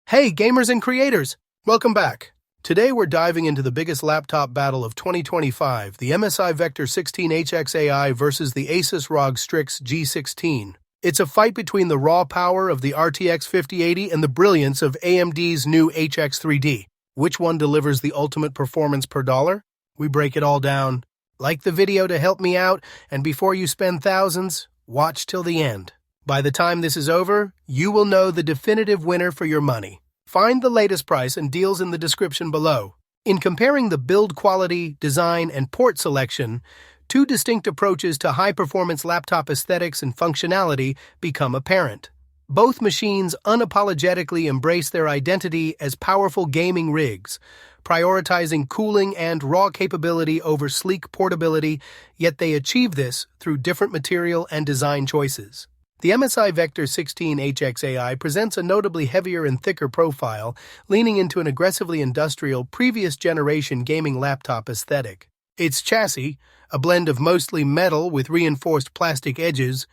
Hey, gamers and creators! Welcome back. Today we're diving into the biggest laptop battle of 2025, the MSI Vector 16HX versus the ASUS ROG Strix G16. It's a fight between the raw power of the RTX 5080 and the brilliance of AMD's new HX3D. Which one delivers the ultimate performance per dollar? We break it all down. Like the video to help me out, and before you spend thousands, watch till the end. By the time this is over, you will know the definitive winner for your money. Find the latest price and deals in the description below. In comparing the build quality, design, and port selection, two distinct approaches to high-performance laptop aesthetics and functionality become apparent. Both machines unapologetically embrace their identity as powerful gaming rigs, prioritizing cooling and raw capability over sleek portability, yet they achieve this through different material and design choices. The MSI Vector 16HX presents a notably heavier and thicker profile, leaning into an aggressively industrial, previous-generation gaming laptop aesthetic. Its chassis, a blend of mostly metal with reinforced plastic edges,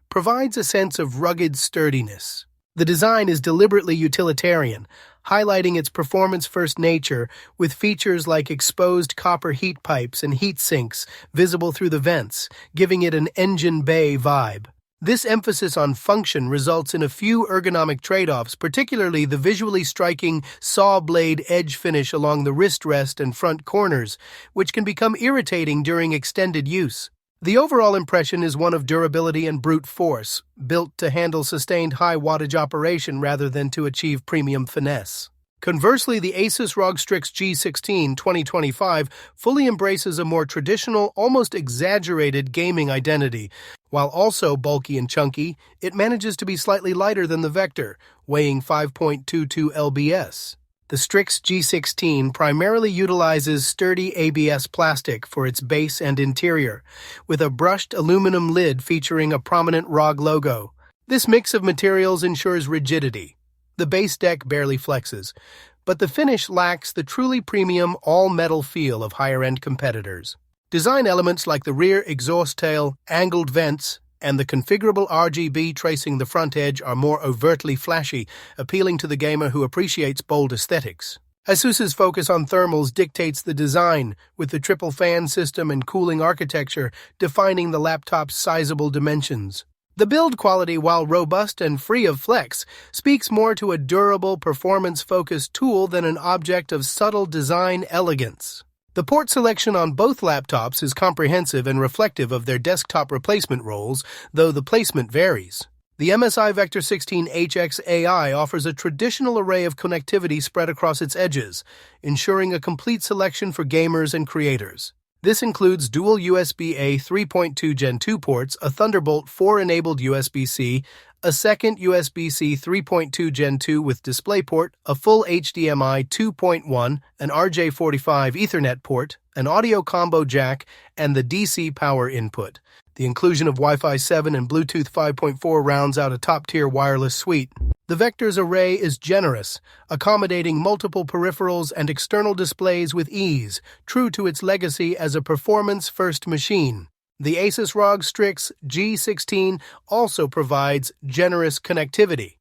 provides a sense of rugged sturdiness. The design is deliberately utilitarian, highlighting its performance-first nature with features like exposed copper heat pipes and heat sinks visible through the vents, giving it an engine bay vibe. This emphasis on function results in a few ergonomic trade-offs, particularly the visually striking saw blade edge finish along the wrist rest and front corners, which can become irritating during extended use. The overall impression is one of durability and brute force, built to handle sustained high-wattage operation rather than to achieve premium finesse. Conversely, the ASUS ROG Strix G16 2025 fully embraces a more traditional, almost exaggerated gaming identity. While also bulky and chunky, it manages to be slightly lighter than the Vector, weighing 5.22 lbs. The Strix G16 primarily utilizes sturdy ABS plastic for its base and interior, with a brushed aluminum lid featuring a prominent ROG logo. This mix of materials ensures rigidity. The base deck barely flexes, but the finish lacks the truly premium all-metal feel of higher-end competitors. Design elements like the rear exhaust tail, angled vents, and the configurable RGB tracing the front edge are more overtly flashy, appealing to the gamer who appreciates bold aesthetics. ASUS's focus on thermals dictates the design, with the triple fan system and cooling architecture defining the laptop's sizable dimensions. The build quality, while robust and free of flex, speaks more to a durable, performance-focused tool than an object of subtle design elegance. The port selection on both laptops is comprehensive and reflective of their desktop replacement roles, though the placement varies. The MSI Vector 16HX offers a traditional array of connectivity spread across its edges, ensuring a complete selection for gamers and creators. This includes dual USB-A 3.2 Gen 2 ports, a Thunderbolt 4-enabled USB-C, a second USB-C 3.2 Gen 2 with DisplayPort, a full HDMI 2.1, an RJ45 Ethernet port, an audio combo jack, and the DC power input. The inclusion of Wi-Fi 7 and Bluetooth 5.4 rounds out a top-tier wireless suite. The Vector's array is generous, accommodating multiple peripherals and external displays with ease, true to its legacy as a performance-first machine. The ASUS ROG Strix G16 also provides generous connectivity,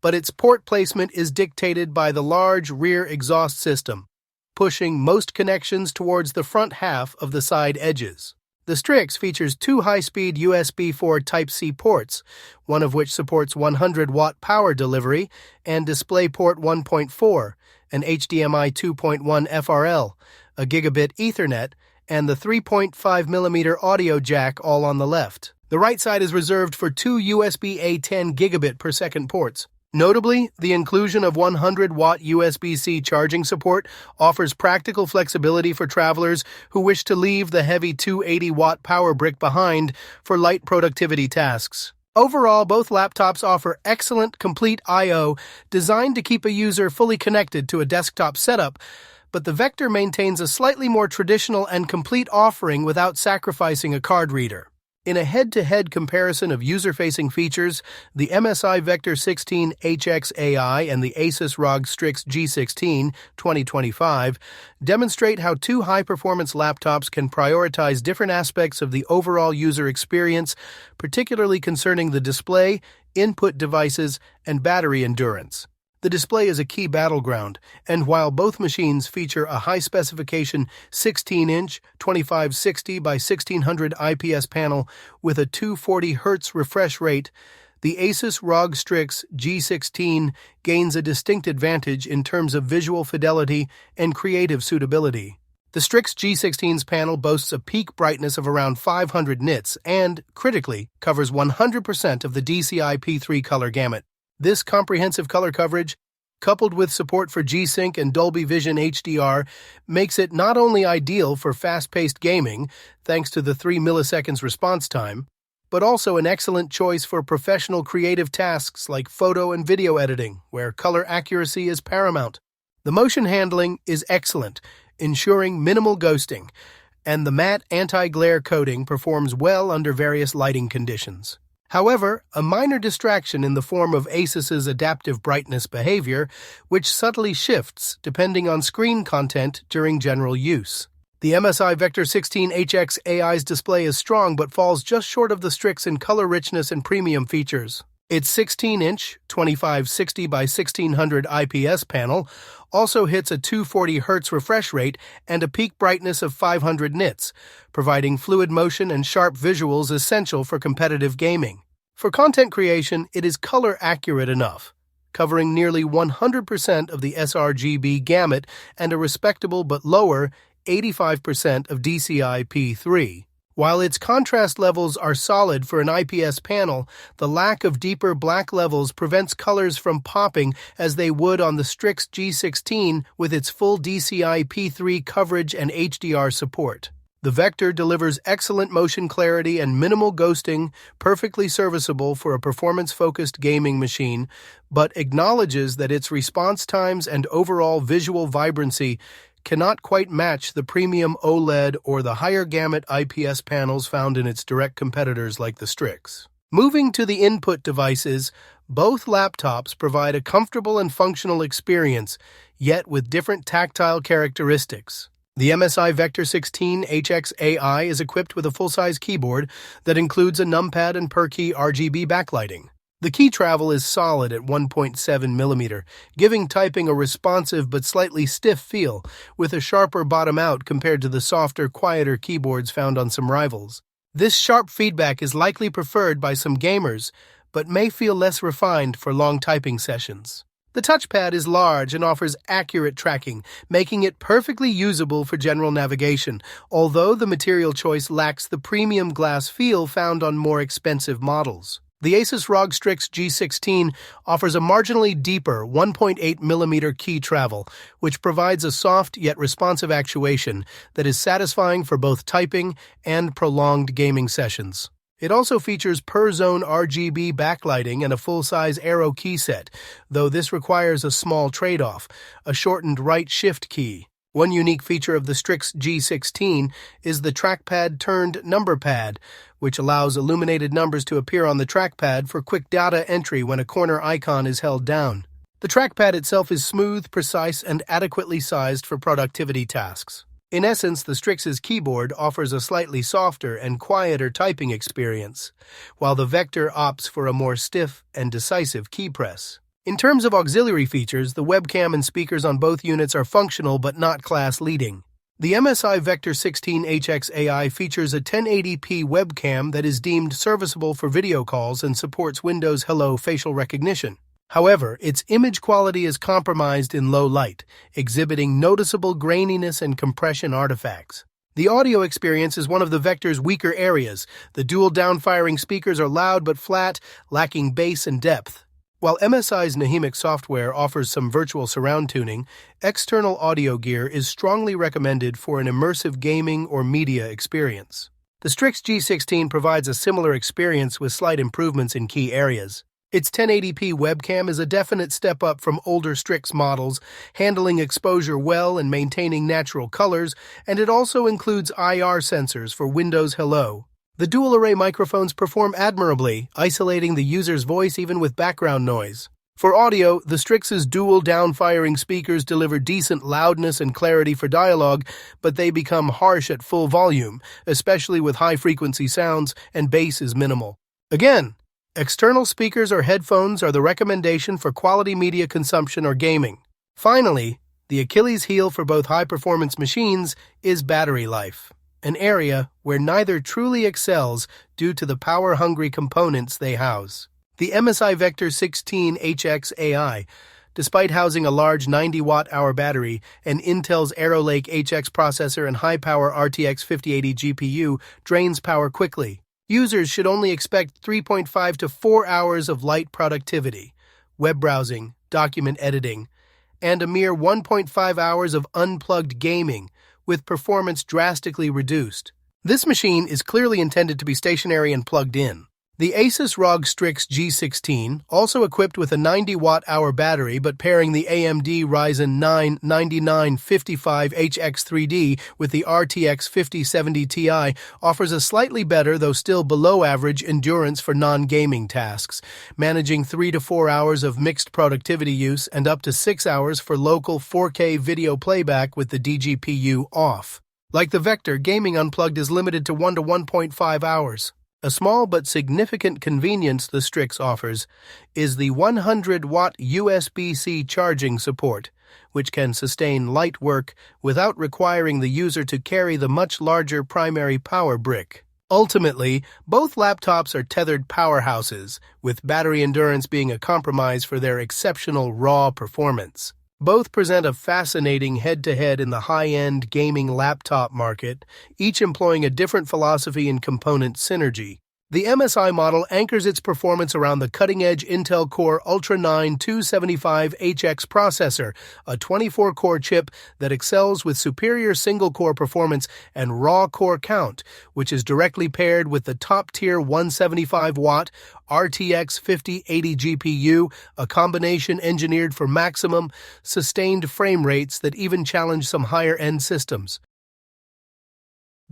but its port placement is dictated by the large rear exhaust system, pushing most connections towards the front half of the side edges. The Strix features two high-speed USB 4 Type-C ports, one of which supports 100-watt power delivery, and DisplayPort 1.4, an HDMI 2.1 FRL, a gigabit Ethernet, and the 3.5mm audio jack all on the left. The right side is reserved for two USB-A 10 gigabit per second ports. Notably, the inclusion of 100-watt USB-C charging support offers practical flexibility for travelers who wish to leave the heavy 280-watt power brick behind for light productivity tasks. Overall, both laptops offer excellent, complete I/O designed to keep a user fully connected to a desktop setup, but the Vector maintains a slightly more traditional and complete offering without sacrificing a card reader. In a head-to-head comparison of user-facing features, the MSI Vector 16HX and the ASUS ROG Strix G16 2025 demonstrate how two high-performance laptops can prioritize different aspects of the overall user experience, particularly concerning the display, input devices, and battery endurance. The display is a key battleground, and while both machines feature a high-specification 16-inch 2560 by 1600 IPS panel with a 240 Hz refresh rate, the ASUS ROG Strix G16 gains a distinct advantage in terms of visual fidelity and creative suitability. The Strix G16's panel boasts a peak brightness of around 500 nits and, critically, covers 100% of the DCI P3 color gamut. This comprehensive color coverage, coupled with support for G-Sync and Dolby Vision HDR, makes it not only ideal for fast-paced gaming, thanks to the 3 milliseconds response time, but also an excellent choice for professional creative tasks like photo and video editing, where color accuracy is paramount. The motion handling is excellent, ensuring minimal ghosting, and the matte anti-glare coating performs well under various lighting conditions. However, a minor distraction in the form of ASUS's adaptive brightness behavior, which subtly shifts depending on screen content during general use. The MSI Vector 16HX AI's display is strong but falls just short of the Strix in color richness and premium features. Its 16-inch 2560 by 1600 IPS panel also hits a 240 Hz refresh rate and a peak brightness of 500 nits, providing fluid motion and sharp visuals essential for competitive gaming. For content creation, it is color accurate enough, covering nearly 100% of the sRGB gamut and a respectable but lower 85% of DCI P3. While its contrast levels are solid for an IPS panel, the lack of deeper black levels prevents colors from popping as they would on the Strix G16 with its full DCI P3 coverage and HDR support. The Vector delivers excellent motion clarity and minimal ghosting, perfectly serviceable for a performance-focused gaming machine, but acknowledges that its response times and overall visual vibrancy cannot quite match the premium OLED or the higher gamut IPS panels found in its direct competitors like the Strix. Moving to the input devices, both laptops provide a comfortable and functional experience, yet with different tactile characteristics. The MSI Vector 16 HX AI is equipped with a full-size keyboard that includes a numpad and per-key RGB backlighting. The key travel is solid at 1.7 mm, giving typing a responsive but slightly stiff feel, with a sharper bottom out compared to the softer, quieter keyboards found on some rivals. This sharp feedback is likely preferred by some gamers, but may feel less refined for long typing sessions. The touchpad is large and offers accurate tracking, making it perfectly usable for general navigation, although the material choice lacks the premium glass feel found on more expensive models. The ASUS ROG Strix G16 offers a marginally deeper 1.8 mm key travel, which provides a soft yet responsive actuation that is satisfying for both typing and prolonged gaming sessions. It also features per-zone RGB backlighting and a full-size arrow key set, though this requires a small trade-off, a shortened right shift key. One unique feature of the Strix G16 is the trackpad-turned number pad, which allows illuminated numbers to appear on the trackpad for quick data entry when a corner icon is held down. The trackpad itself is smooth, precise, and adequately sized for productivity tasks. In essence, the Strix's keyboard offers a slightly softer and quieter typing experience, while the Vector opts for a more stiff and decisive key press. In terms of auxiliary features, the webcam and speakers on both units are functional but not class-leading. The MSI Vector 16 HX AI features a 1080p webcam that is deemed serviceable for video calls and supports Windows Hello facial recognition. However, its image quality is compromised in low light, exhibiting noticeable graininess and compression artifacts. The audio experience is one of the Vector's weaker areas. The dual downfiring speakers are loud but flat, lacking bass and depth. While MSI's Nahimic software offers some virtual surround tuning, external audio gear is strongly recommended for an immersive gaming or media experience. The Strix G16 provides a similar experience with slight improvements in key areas. Its 1080p webcam is a definite step up from older Strix models, handling exposure well and maintaining natural colors, and it also includes IR sensors for Windows Hello. The dual-array microphones perform admirably, isolating the user's voice even with background noise. For audio, the Strix's dual downfiring speakers deliver decent loudness and clarity for dialogue, but they become harsh at full volume, especially with high-frequency sounds, and bass is minimal. Again, External speakers or headphones are the recommendation for quality media consumption or gaming. Finally, the Achilles heel for both high-performance machines is battery life, an area where neither truly excels due to the power-hungry components they house. The MSI Vector 16 HX despite housing a large 90-watt-hour battery, and Intel's Arrow Lake HX processor and high-power RTX 5080 GPU, drains power quickly. Users should only expect 3.5 to 4 hours of light productivity, web browsing, document editing, and a mere 1.5 hours of unplugged gaming, with performance drastically reduced. This machine is clearly intended to be stationary and plugged in. The ASUS ROG Strix G16, also equipped with a 90-watt-hour battery but pairing the AMD Ryzen 9 9955HX3D with the RTX 5070 Ti, offers a slightly better, though still below-average, endurance for non-gaming tasks, managing 3 to 4 hours of mixed productivity use and up to 6 hours for local 4K video playback with the DGPU off. Like the Vector, gaming unplugged is limited to 1 to 1.5 hours. A small but significant convenience the Strix offers is the 100-watt USB-C charging support, which can sustain light work without requiring the user to carry the much larger primary power brick. Ultimately, both laptops are tethered powerhouses, with battery endurance being a compromise for their exceptional raw performance. Both present a fascinating head-to-head in the high-end gaming laptop market, each employing a different philosophy and component synergy. The MSI model anchors its performance around the cutting-edge Intel Core Ultra 9 275HX processor, a 24-core chip that excels with superior single-core performance and raw core count, which is directly paired with the top-tier 175-watt RTX 5080 GPU, a combination engineered for maximum, sustained frame rates that even challenge some higher-end systems.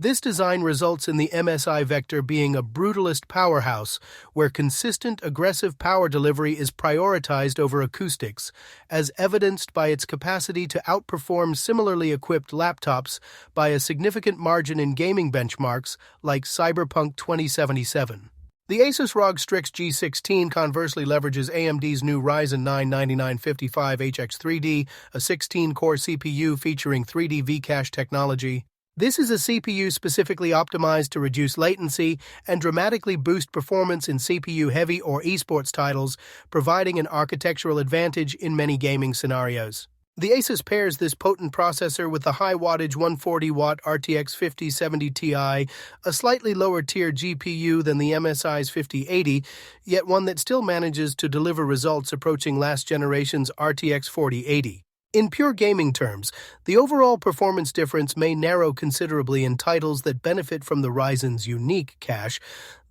This design results in the MSI Vector being a brutalist powerhouse, where consistent, aggressive power delivery is prioritized over acoustics, as evidenced by its capacity to outperform similarly equipped laptops by a significant margin in gaming benchmarks like Cyberpunk 2077. The ASUS ROG Strix G16 conversely leverages AMD's new Ryzen 9 9955HX3D, a 16-core CPU featuring 3D V-Cache technology. This is a CPU specifically optimized to reduce latency and dramatically boost performance in CPU-heavy or esports titles, providing an architectural advantage in many gaming scenarios. The ASUS pairs this potent processor with the high-wattage 140-watt RTX 5070 Ti, a slightly lower-tier GPU than the MSI's 5080, yet one that still manages to deliver results approaching last generation's RTX 4080. In pure gaming terms, the overall performance difference may narrow considerably in titles that benefit from the Ryzen's unique cache,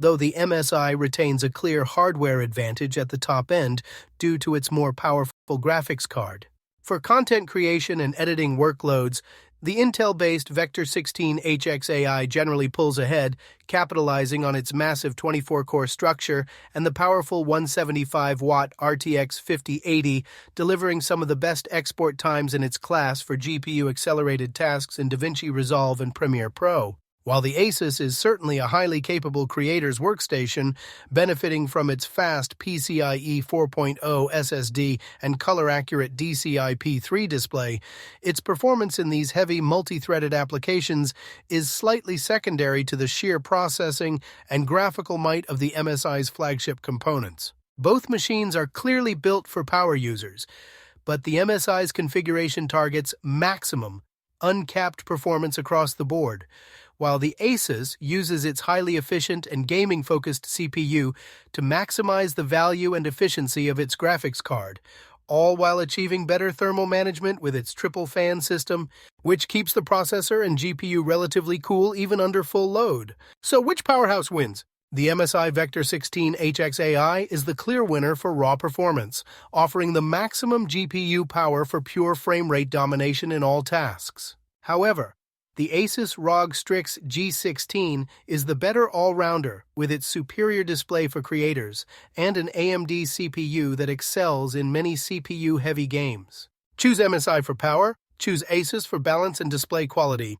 though the MSI retains a clear hardware advantage at the top end due to its more powerful graphics card. For content creation and editing workloads, the Intel-based Vector 16 HX generally pulls ahead, capitalizing on its massive 24-core structure and the powerful 175-watt RTX 5080, delivering some of the best export times in its class for GPU-accelerated tasks in DaVinci Resolve and Premiere Pro. While the ASUS is certainly a highly capable creator's workstation, benefiting from its fast PCIe 4.0 SSD and color-accurate DCI-P3 display, its performance in these heavy multi-threaded applications is slightly secondary to the sheer processing and graphical might of the MSI's flagship components. Both machines are clearly built for power users, but the MSI's configuration targets maximum, uncapped performance across the board, while the ASUS uses its highly efficient and gaming-focused CPU to maximize the value and efficiency of its graphics card, all while achieving better thermal management with its triple fan system, which keeps the processor and GPU relatively cool even under full load. So which powerhouse wins? The MSI Vector 16 HX is the clear winner for raw performance, offering the maximum GPU power for pure frame rate domination in all tasks. However, the ASUS ROG Strix G16 is the better all-rounder with its superior display for creators and an AMD CPU that excels in many CPU-heavy games. Choose MSI for power, choose ASUS for balance and display quality.